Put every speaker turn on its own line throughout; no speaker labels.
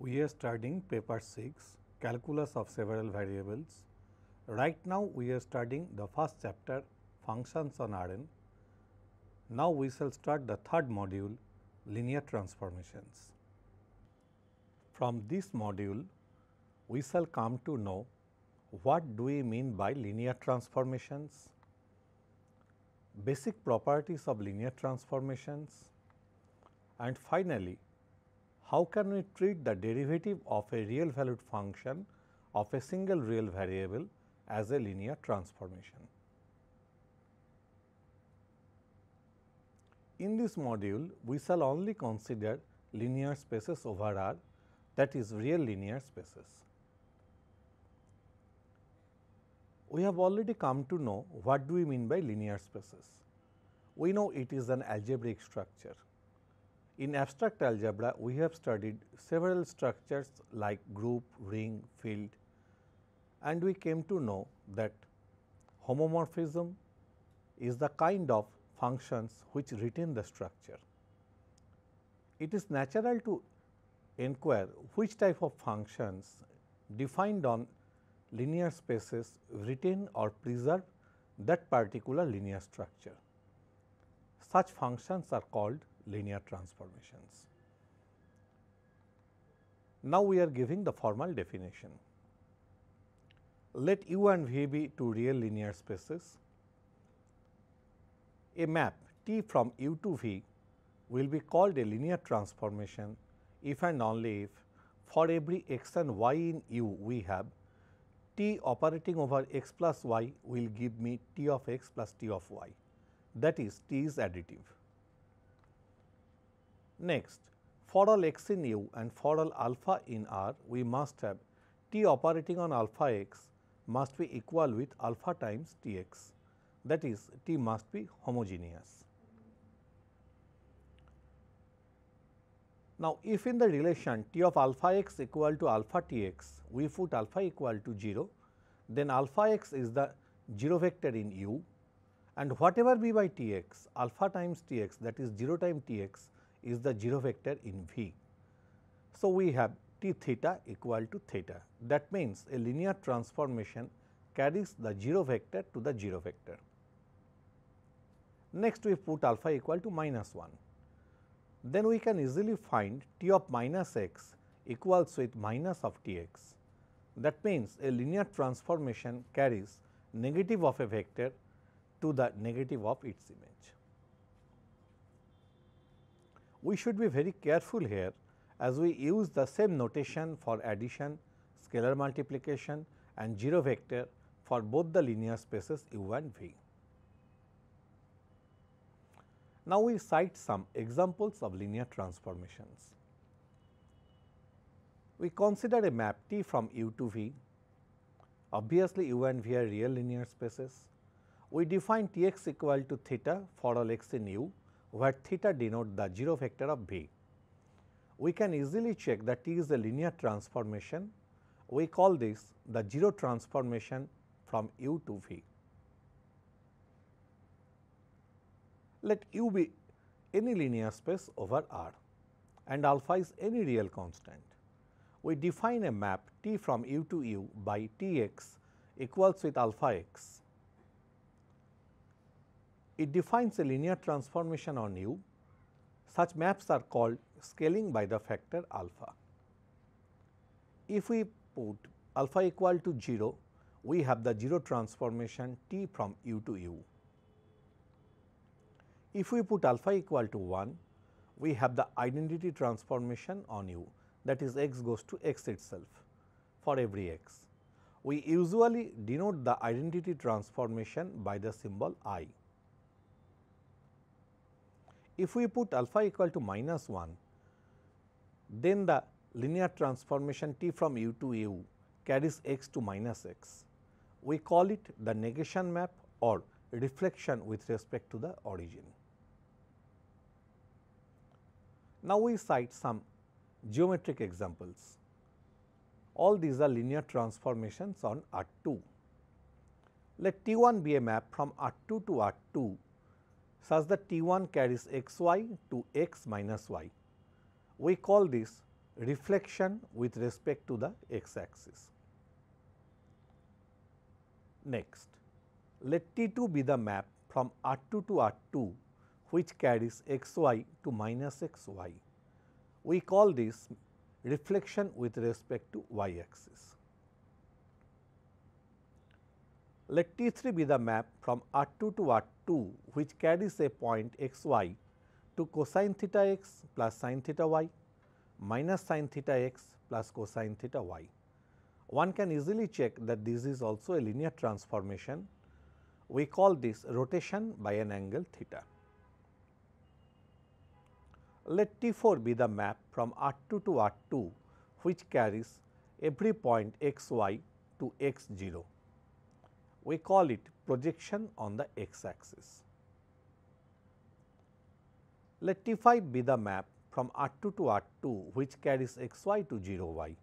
We are studying paper 6, calculus of several variables. Right now we are studying the first chapter, functions on Rn. Now we shall start the third module, linear transformations. From this module we shall come to know what do we mean by linear transformations, basic properties of linear transformations, and finally how can we treat the derivative of a real valued function of a single real variable as a linear transformation. In this module, we shall only consider linear spaces over R, that is real linear spaces. We have already come to know what do we mean by linear spaces. We know it is an algebraic structure. In abstract algebra, we have studied several structures like group, ring, field, and we came to know that homomorphism is the kind of functions which retain the structure. It is natural to inquire which type of functions defined on linear spaces retain or preserve that particular linear structure. Such functions are called linear transformations. Now we are giving the formal definition. Let U and V be two real linear spaces. A map T from U to V will be called a linear transformation if and only if for every x and y in U we have T operating over x plus y will give me T of x plus T of y, that is T is additive. Next, for all x in U and for all alpha in R, we must have T operating on alpha x must be equal with alpha times T x, that is T must be homogeneous. Now, if in the relation T of alpha x equal to alpha T x, we put alpha equal to 0, then alpha x is the 0 vector in U, and whatever be by T x, alpha times T x, that is 0 times T x is the 0 vector in V. So, we have T theta equal to theta, that means a linear transformation carries the 0 vector to the 0 vector. Next, we put alpha equal to minus 1. Then we can easily find T of minus x equals with minus of T x. That means a linear transformation carries negative of a vector to the negative of its image. We should be very careful here as we use the same notation for addition, scalar multiplication and 0 vector for both the linear spaces U and V. Now, we cite some examples of linear transformations. We consider a map T from U to V. Obviously, U and V are real linear spaces. We define T x equal to theta for all x in U, where theta denote the 0 vector of V. We can easily check that T is a linear transformation. We call this the 0 transformation from U to V. Let U be any linear space over R and alpha is any real constant. We define a map T from U to U by T x equals with alpha x. It defines a linear transformation on U. Such maps are called scaling by the factor alpha. If we put alpha equal to 0, we have the 0 transformation T from U to U. If we put alpha equal to 1, we have the identity transformation on U, that is x goes to x itself for every x. We usually denote the identity transformation by the symbol I. If we put alpha equal to minus 1, then the linear transformation T from U to U carries x to minus x. We call it the negation map or reflection with respect to the origin. Now, we cite some geometric examples. All these are linear transformations on R2. Let T1 be a map from R2 to R2 such that T1 carries xy to x minus y. We call this reflection with respect to the x axis. Next, let T2 be the map from R2 to R2 which carries xy to minus xy. We call this reflection with respect to y axis. Let T3 be the map from R2 to R2 which carries a point xy to cosine theta x plus sin theta y minus sin theta x plus cosine theta y. One can easily check that this is also a linear transformation. We call this rotation by an angle theta. Let T4 be the map from R2 to R2 which carries every point xy to x0. We call it projection on the x axis. Let T5 be the map from R2 to R2 which carries xy to 0y.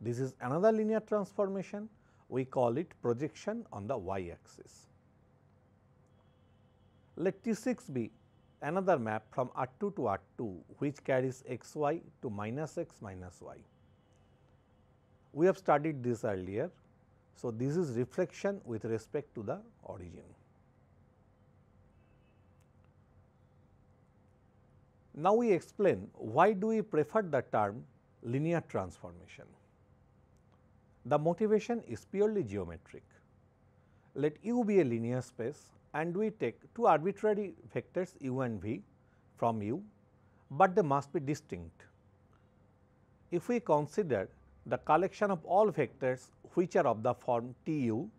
This is another linear transformation. We call it projection on the y axis. Let T6 be another map from R2 to R2 which carries xy to minus x minus y. We have studied this earlier. So, this is reflection with respect to the origin. Now, we explain why do we prefer the term linear transformation. The motivation is purely geometric. Let U be a linear space and we take two arbitrary vectors u and v from U, but they must be distinct. If we consider the collection of all vectors which are of the form T u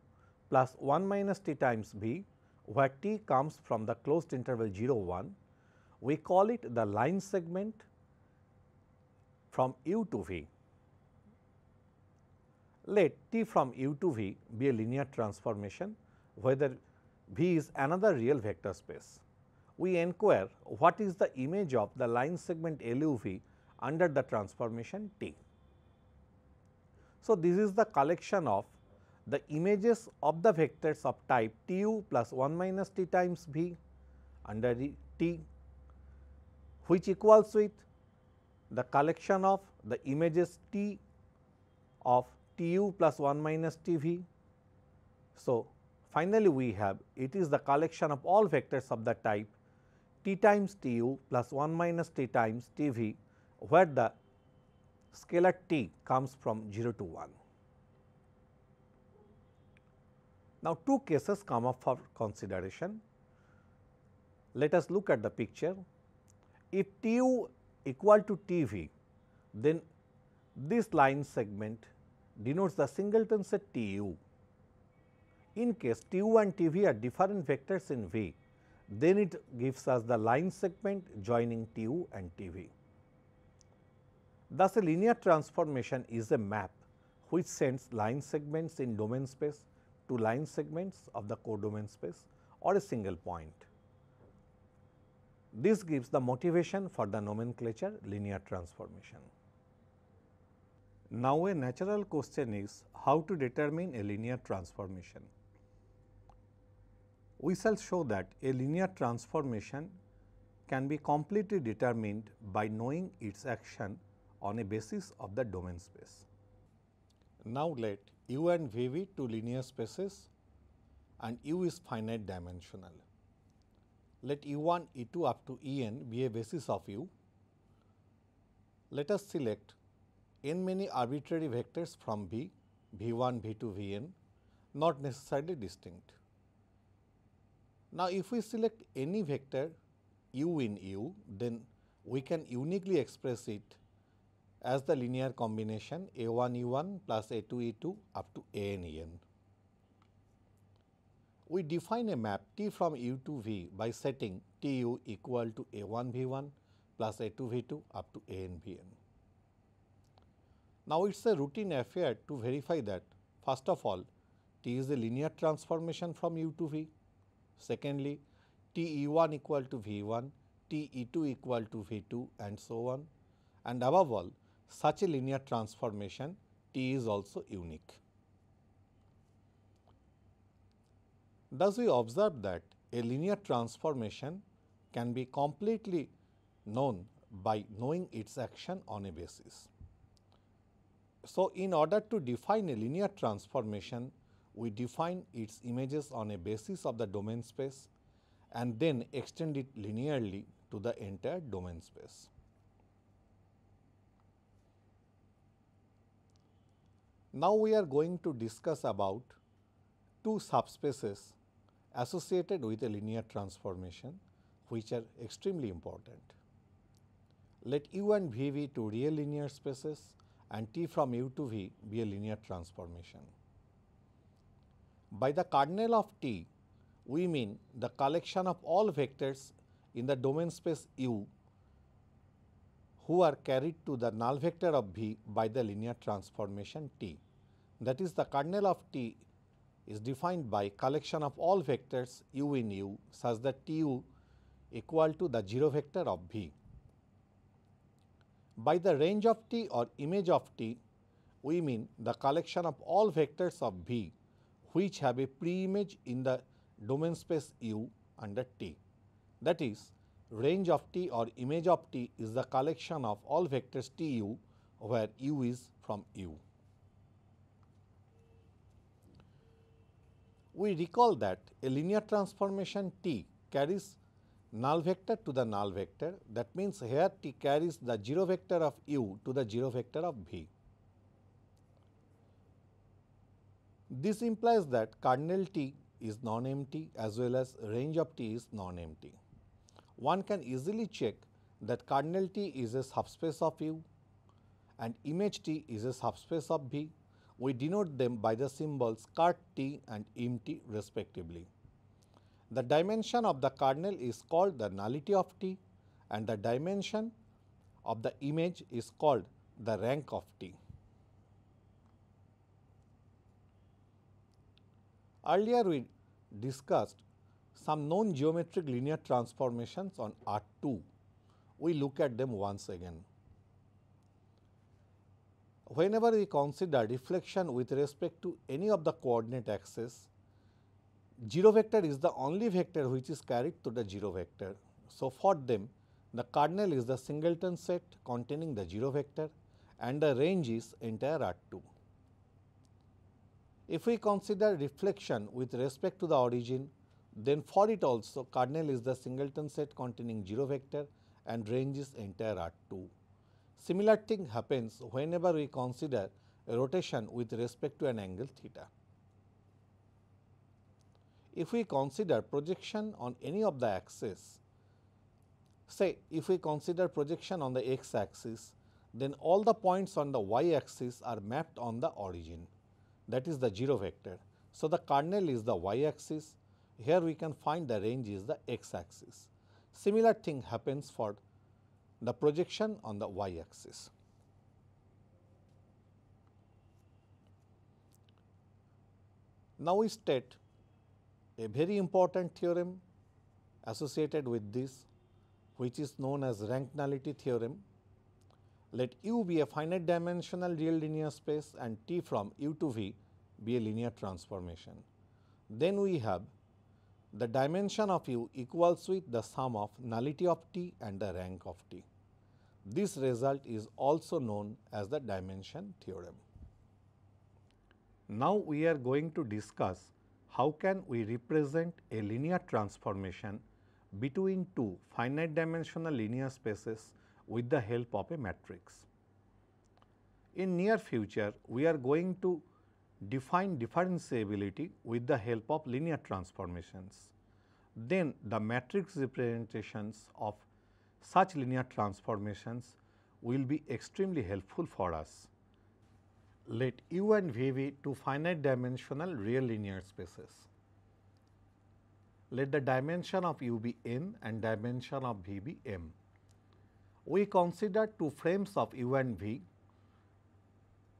plus 1 minus t times v, where t comes from the closed interval 0 1, we call it the line segment from u to v. Let T from u to v be a linear transformation whether V is another real vector space. We inquire what is the image of the line segment LUV under the transformation T. So, this is the collection of the images of the vectors of type Tu plus 1 minus t times V under the T, which equals with the collection of the images T of Tu plus 1 minus TV. So, finally, we have it is the collection of all vectors of the type T times Tu plus 1 minus t times TV, where the scalar T comes from 0 to 1. Now, two cases come up for consideration. Let us look at the picture. If Tu equal to TV, then this line segment denotes the singleton set Tu. In case Tu and TV are different vectors in V, then it gives us the line segment joining Tu and TV. Thus, a linear transformation is a map which sends line segments in domain space to line segments of the codomain space or a single point. This gives the motivation for the nomenclature linear transformation. Now, a natural question is how to determine a linear transformation. We shall show that a linear transformation can be completely determined by knowing its action on a basis of the domain space. Now, let U and V be two linear spaces and U is finite dimensional. Let U1, E2 up to En be a basis of U. Let us select n many arbitrary vectors from V, V1, V2, Vn, not necessarily distinct. Now, if we select any vector u in U, then we can uniquely express it as the linear combination A1 E1 plus A2 E2 up to An En. We define a map T from U to V by setting Tu equal to A1 V1 plus A2 V2 up to An Vn. Now, it is a routine affair to verify that first of all T is a linear transformation from U to V. Secondly, T E1 equal to V1, T E2 equal to V2 and so on, and above all such a linear transformation T is also unique. Thus, we observe that a linear transformation can be completely known by knowing its action on a basis. So, in order to define a linear transformation, we define its images on a basis of the domain space and then extend it linearly to the entire domain space. Now, we are going to discuss about two subspaces associated with a linear transformation, which are extremely important. Let U and V be two real linear spaces and T from U to V be a linear transformation. By the kernel of T, we mean the collection of all vectors in the domain space U who are carried to the null vector of V by the linear transformation T. That is, the kernel of T is defined by collection of all vectors U in U such that Tu equal to the 0 vector of V. By the range of T or image of T, we mean the collection of all vectors of V which have a pre-image in the domain space U under T. That is, range of T or image of T is the collection of all vectors Tu where U is from U. We recall that a linear transformation T carries null vector to the null vector. That means, here T carries the 0 vector of U to the 0 vector of V. This implies that kernel T is non-empty as well as range of T is non-empty. One can easily check that kernel T is a subspace of U and image T is a subspace of V. We denote them by the symbols ker T and im T respectively. The dimension of the kernel is called the nullity of T and the dimension of the image is called the rank of T. Earlier we discussed some known geometric linear transformations on R2. We look at them once again. Whenever we consider reflection with respect to any of the coordinate axes, 0 vector is the only vector which is carried to the 0 vector. So, for them the kernel is the singleton set containing the 0 vector and the range is entire R2. If we consider reflection with respect to the origin, then for it also kernel is the singleton set containing 0 vector and range is entire R2. Similar thing happens whenever we consider a rotation with respect to an angle theta. If we consider projection on any of the axes, say if we consider projection on the x axis, then all the points on the y axis are mapped on the origin, that is the 0 vector. So, the kernel is the y axis, here we can find the range is the x axis. Similar thing happens for the projection on the y axis. Now, we state a very important theorem associated with this, which is known as rank nullity theorem. Let U be a finite dimensional real linear space and T from U to V be a linear transformation. Then we have the dimension of U equals with the sum of nullity of T and the rank of T. This result is also known as the dimension theorem. Now, we are going to discuss how can we represent a linear transformation between two finite dimensional linear spaces with the help of a matrix. In near future, we are going to define differentiability with the help of linear transformations. Then the matrix representations of such linear transformations will be extremely helpful for us. Let U and V be two finite dimensional real linear spaces. Let the dimension of U be n and dimension of V be m. We consider two frames of U and V,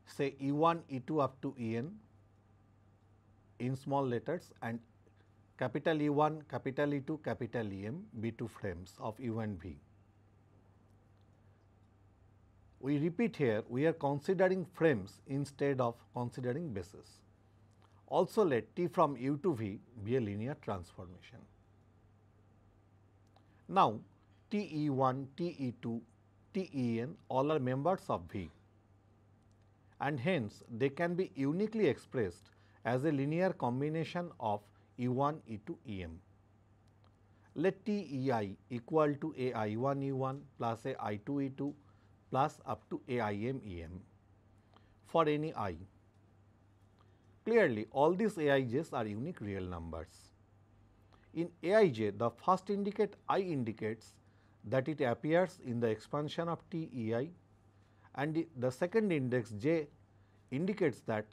say E1, E2 up to En in small letters and capital E1, capital E2, capital Em be two frames of U and V. We repeat here, we are considering frames instead of considering bases. Also, let T from U to V be a linear transformation. Now, TE1, TE2 T, E, N all are members of V, and hence they can be uniquely expressed as a linear combination of E1, E2, Em. Let T E I equal to A I1 E1 plus A I2 E2 plus up to A I M Em for any I. Clearly, all these Aij's are unique real numbers. In Aij, the first indicate I indicates that it appears in the expansion of T E I, and the second index j indicates that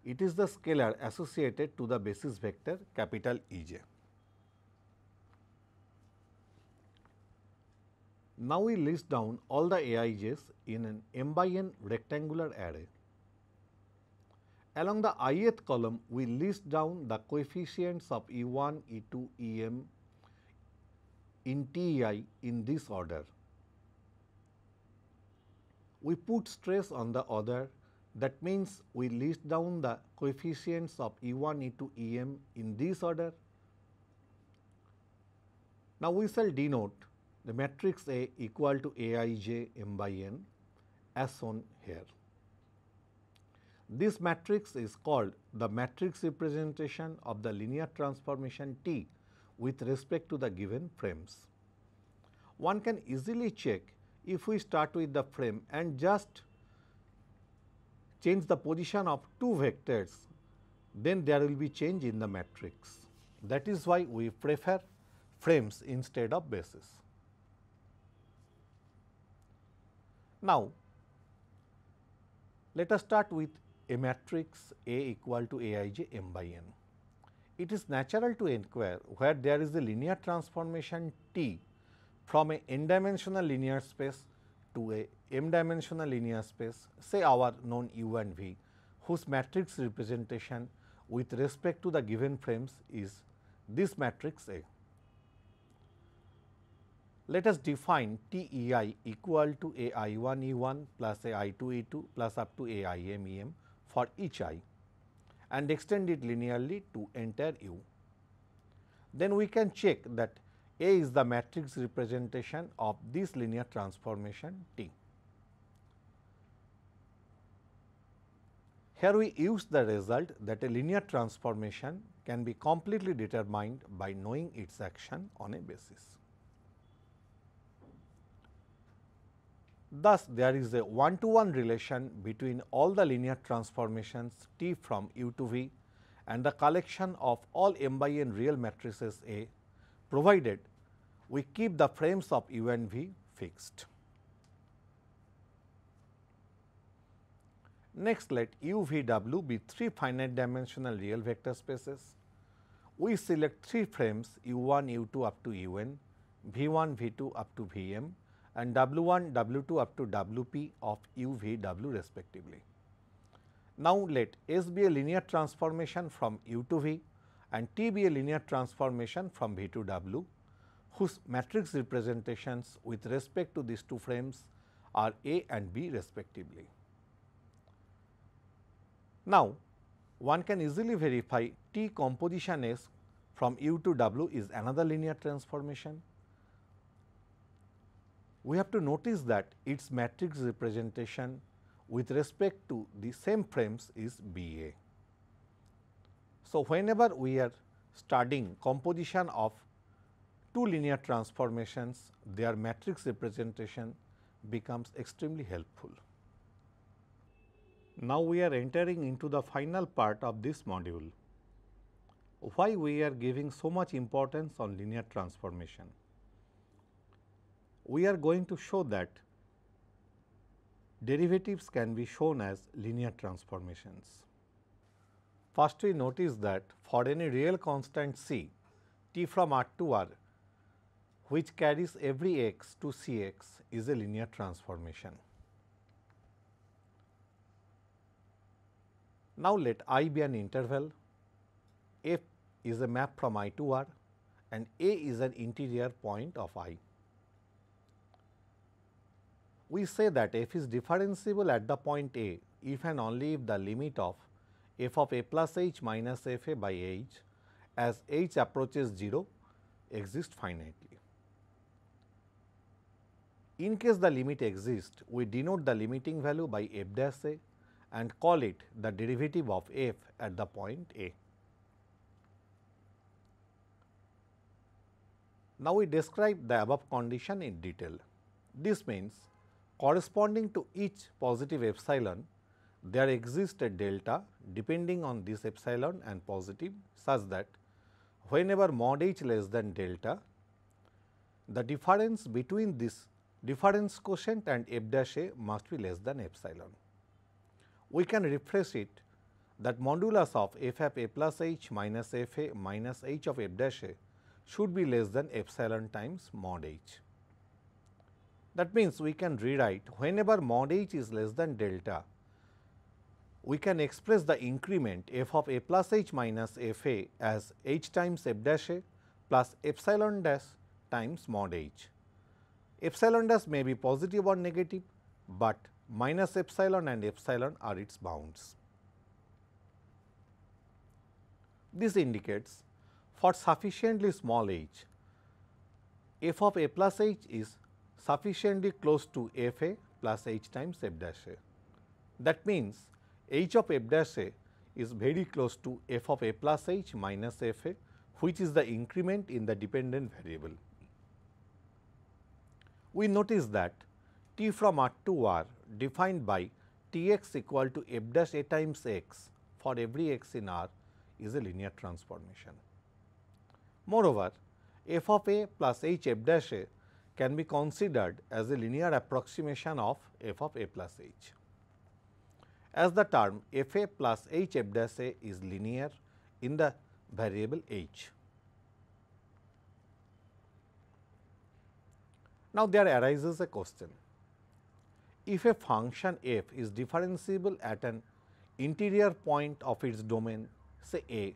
it is the scalar associated to the basis vector capital Ej. Now, we list down all the Aij's in an m by n rectangular array. Along the ith column, we list down the coefficients of E1, E2, Em in TEI in this order. We put stress on the order, that means we list down the coefficients of E1, E2, Em in this order. Now, we shall denote the matrix A equal to Aij m by n as shown here. This matrix is called the matrix representation of the linear transformation T with respect to the given frames. One can easily check if we start with the frame and just change the position of two vectors, then there will be change in the matrix. That is why we prefer frames instead of bases. Now, let us start with a matrix A equal to Aij m by n. It is natural to inquire where there is a linear transformation T from a n-dimensional linear space to a m-dimensional linear space, say our known U and V, whose matrix representation with respect to the given frames is this matrix A. Let us define T E I equal to A I1 E1 plus A I2 E2 plus up to A I M E M for each I and extend it linearly to entire U. Then we can check that A is the matrix representation of this linear transformation T. Here we use the result that a linear transformation can be completely determined by knowing its action on a basis. Thus, there is a one-to-one relation between all the linear transformations T from U to V and the collection of all m by n real matrices A, provided we keep the frames of U and V fixed. Next, let U, V, W be three finite dimensional real vector spaces. We select three frames U1, U2 up to Un, V1, V2 up to Vm and W1, W2 up to Wp of U, V, W respectively. Now, let S be a linear transformation from U to V and T be a linear transformation from V to W, whose matrix representations with respect to these two frames are A and B respectively. Now, one can easily verify T composition S from U to W is another linear transformation. We have to notice that its matrix representation with respect to the same frames is B A. So, whenever we are studying composition of two linear transformations, their matrix representation becomes extremely helpful. Now, we are entering into the final part of this module. Why we are giving so much importance on linear transformation? We are going to show that derivatives can be shown as linear transformations. First, we notice that for any real constant C, T from R to R, which carries every x to C x is a linear transformation. Now, let I be an interval, F is a map from I to R and A is an interior point of I. We say that f is differentiable at the point A if and only if the limit of f of a plus h minus f a by h as h approaches 0 exists finitely. In case the limit exists, we denote the limiting value by f dash a and call it the derivative of f at the point a. Now, we describe the above condition in detail. This means corresponding to each positive epsilon, there exists a delta depending on this epsilon and positive, such that whenever mod h less than delta, the difference between this difference quotient and f dash a must be less than epsilon. We can refresh it that modulus of f of a plus h minus f a minus h of f dash a should be less than epsilon times mod h. That means, we can rewrite whenever mod h is less than delta, we can express the increment f of a plus h minus f a as h times f dash a plus epsilon dash times mod h. Epsilon dash may be positive or negative, but minus epsilon and epsilon are its bounds. This indicates for sufficiently small h, f of a plus h is sufficiently close to f a plus h times f dash a. That means, h of f dash a is very close to f of a plus h minus f a, which is the increment in the dependent variable. We notice that t from R to R defined by T x equal to f dash a times x for every x in R is a linear transformation. Moreover, f of a plus h f dash a can be considered as a linear approximation of f of a plus h. As the term f a plus h f dash a is linear in the variable h. Now, there arises a question: if a function f is differentiable at an interior point of its domain, say a,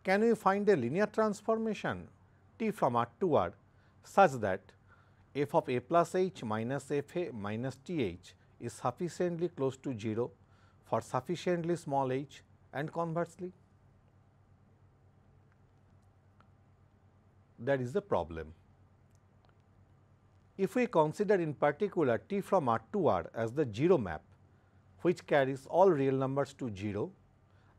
can we find a linear transformation t from R to R such that f of a plus h minus f a minus t h is sufficiently close to 0 for sufficiently small h, and conversely? That is the problem. If we consider in particular t from R to R as the 0 map, which carries all real numbers to 0,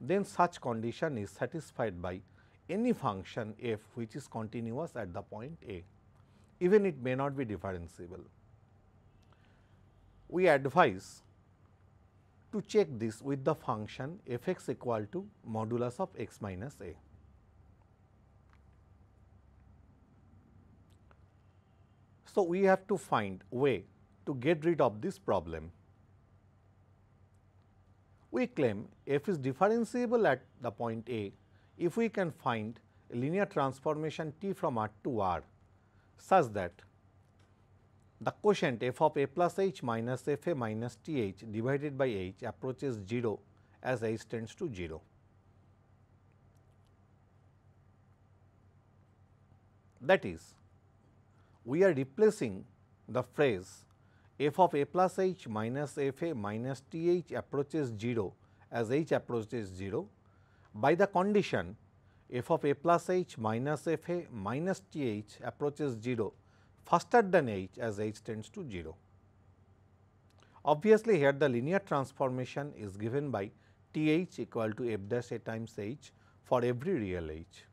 then such condition is satisfied by any function f which is continuous at the point a, even it may not be differentiable. We advise to check this with the function f x equal to modulus of x minus a. So, we have to find way to get rid of this problem. We claim f is differentiable at the point a if we can find a linear transformation t from R to R such that the quotient f of a plus h minus f a minus t h divided by h approaches 0 as h tends to 0. That is, we are replacing the phrase f of a plus h minus f a minus t h approaches 0 as h approaches 0 by the condition f of a plus h minus f a minus t h approaches 0 faster than h as h tends to 0. Obviously, here the linear transformation is given by t h equal to f dash a times h for every real h.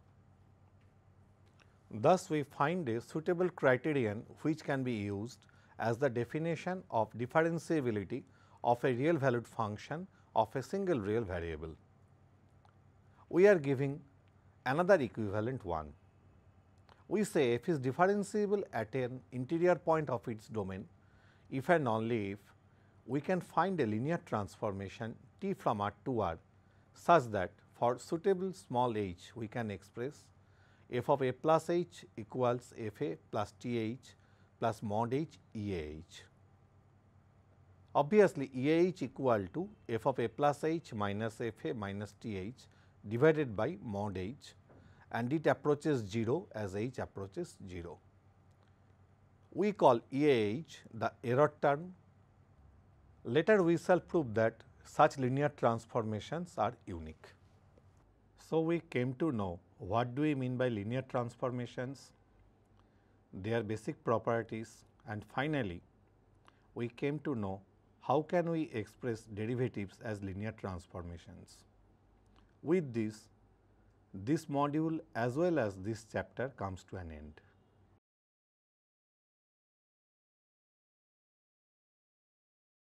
Thus, we find a suitable criterion which can be used as the definition of differentiability of a real valued function of a single real variable. We are giving another equivalent one. We say f is differentiable at an interior point of its domain if and only if we can find a linear transformation t from R to R such that for suitable small h we can express f of a plus h equals f a plus t h plus mod h E A h. Obviously, E A h equal to f of a plus h minus f a minus t h divided by mod h, and it approaches 0 as h approaches 0. We call E A h the error term. Later we shall prove that such linear transformations are unique. So, we came to know what do we mean by linear transformations, their basic properties, and finally, we came to know how can we express derivatives as linear transformations. With this module as well as this chapter comes to an end.